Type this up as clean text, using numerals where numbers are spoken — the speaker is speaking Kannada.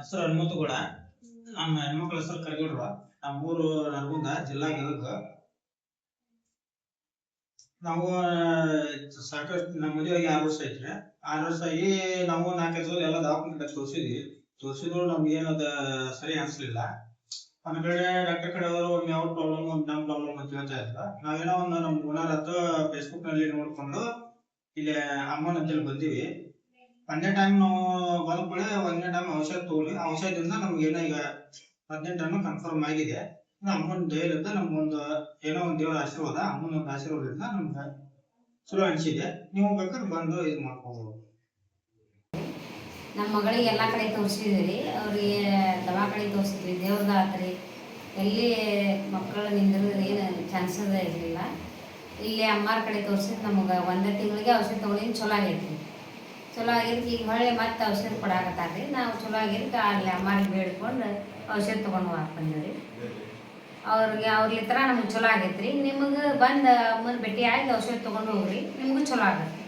ಹೆಸರು ಹನುಮಂತಗೌಡ. ನಮ್ಮ ಹೆಣ್ಮಕ್ಳ ಹೆಸರು ಕರಗೌಡ್ರ. ನಮ್ಮೂರು ನರಗುಂದ, ಜಿಲ್ಲಾ ಗದಗ. ನಾವು ಸಾಕಷ್ಟು ನಮ್ಮ ಮದುವೆಗೆ 6 ವರ್ಷ ಐತ್ರಿ. 6 ವರ್ಷ ಆಗಿ ನಾವು 4 ಸಲ ಎಲ್ಲ ದವಾಖಾನೆ ತೋರಿಸಿದ್ರು ನಮ್ಗೆ ಏನದ ಸರಿ ಅನ್ಸ್ಲಿಲ್ಲ. ಒಂದ್ ಕಡೆ ಡಾಕ್ಟರ್ ಕಡೆ ಅವರು ಒಮ್ಮೆ ಅವ್ರ ಪ್ರಾಬ್ಲಮ್ ಒಮ್ಮೆ ನಮ್ಮ ಪ್ರಾಬ್ಲಮ್ ಅಂತ ಹೇಳ್ತಾ ಇದ್ರು. ನಾವೇನೋ ಒಂದು ನಮ್ಮ ಓನರ್ ಹತ್ರ ಫೇಸ್ಬುಕ್ ನಲ್ಲಿ ನೋಡ್ಕೊಂಡು ಇಲ್ಲಿ ಅಮ್ಮನ ಅಂತೇಳಿ ಬಂದೀವಿ. ಒಂದೇ ಟೈಮ್ ನಾವು ಬಂದ ಕೂಡ ಒಂದೇ ಟೈಮ್ ಔಷಧ ತಗೊಳ್ಳಿ. ಔಷಧದಿಂದ ನಮ್ಗೆ ಏನೋ ಈಗ 18 ಟನ್ ಕನ್ಫರ್ಮ್ ಆಗಿದೆ. ಅಮ್ಮನ ದಯದಿಂದ ನಮ್ಗೊಂದು ಏನೋ ಒಂದು ದೇವರ ಆಶೀರ್ವಾದ, ಅಮ್ಮನ ಒಂದು ಆಶೀರ್ವಾದದಿಂದ ನಮ್ಗೆ ಚಲೋ ಅನಿಸಿದೆ. ನೀವು ಬೇಕಾದ್ರೆ ಬಂದು ಇದು ಮಾಡ್ಕೋಬಹುದು. ನಮ್ಮ ಮಗಳಿಗೆ ಎಲ್ಲ ಕಡೆ ತೋರಿಸಿದ್ವಿ. ಅವ್ರಿಗೆ ದವಾಖಾನೆ ತೋರಿಸಿದ್ವಿ, ದೇವ್ರದಾತ್ರಿ, ಎಲ್ಲಿ ಮಕ್ಕಳು ನಿಂದಿರೋದು ಏನು ಚಾನ್ಸಸ್ ಇರಲಿಲ್ಲ. ಇಲ್ಲಿ ಅಮ್ಮಾರ ಕಡೆ ತೋರಿಸಿದ್ದು ನಮಗೆ 1 ತಿಂಗಳಿಗೆ ಔಷಧ ತೊಗೊಂಡಿದ್ದು ಚಲೋ ಆಗೈತಿ. ಚಲೋ ಆಗಿದ್ದಕ್ಕೆ ಈಗ ಹೊಳ್ಳಿ ಮತ್ತೆ ಔಷಧ ಕೊಡಾಕತ್ತಾರ್ರಿ. ನಾವು ಚಲೋ ಆಗಿದ್ದಕ್ಕೆ ಅಲ್ಲಿ ಅಮ್ಮಾರಿಗೆ ಬೇಡ್ಕೊಂಡು ಔಷಧ ತೊಗೊಂಡು ಬಂದಿವ್ರಿ. ಅವ್ರಿಗೆ ಥರ ನಮ್ಗೆ ಚಲೋ ಆಗೈತೆ ರೀ. ನಿಮಗೆ ಬಂದು ಅಮ್ಮನ ಭೇಟಿ ಆಗಿ ಔಷಧ ತೊಗೊಂಡು ಹೋಗ್ರಿ, ನಿಮಗೂ ಚಲೋ ಆಗತ್ತೆ.